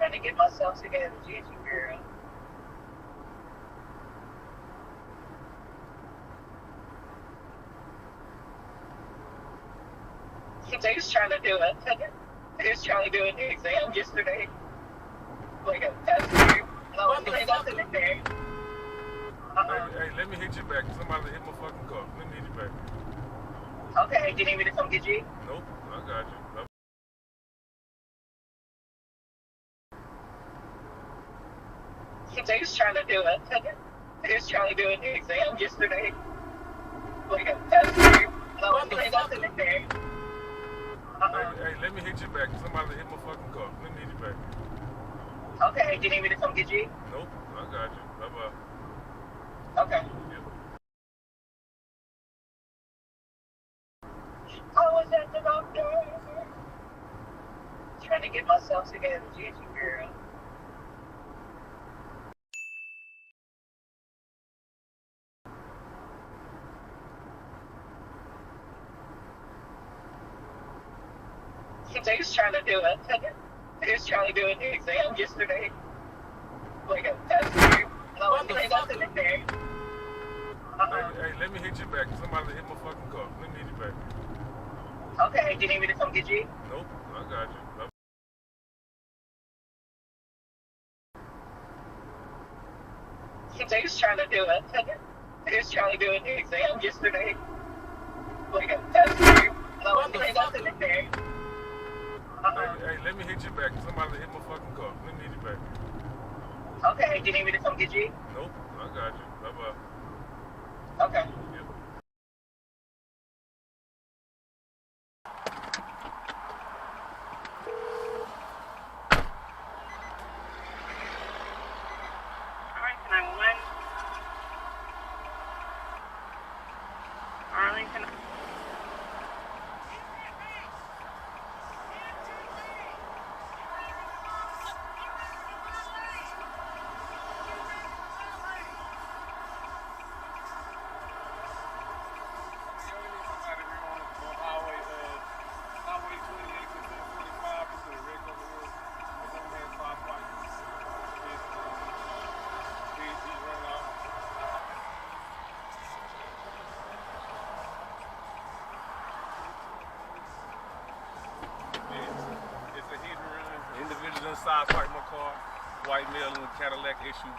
Trying to get myself together, Gigi girl. They was trying to do it. They was trying to do an exam yesterday. Like a test. No, ain't nothing in there. Hey, let me hit you back. Somebody hit my fucking car. Let me hit you back. Okay, do you need me to come get you? Nope, I got you. They was trying to do it. They was trying to do an exam yesterday. Like a test. No, ain't nothing in there. Hey, let me hit you back. Somebody hit my fucking car. Let me hit you back. Okay, do you need me to come get you? Nope, I got you. Bye-bye. Okay. Yep. I was at the doctor. Trying to get myself together, Gigi girl. They was trying to do it. They was trying to do an exam yesterday. Like a test. No, ain't nothing in there. Hey, let me hit you back. Somebody hit my fucking car. Let me hit you back. Okay, do you need me to come get you? Nope, I got you. Bye. They was trying to do it. They was trying to do an exam yesterday. Like a test. No, ain't nothing in there. Hey, let me hit you back. Somebody hit my fucking car. Let me hit you back. Okay, do you need me to come get you? Nope, I got you. Bye-bye. Okay. Yep. Alright, 911. Arlington. Individuals inside parked my car, white male in a Cadillac issue.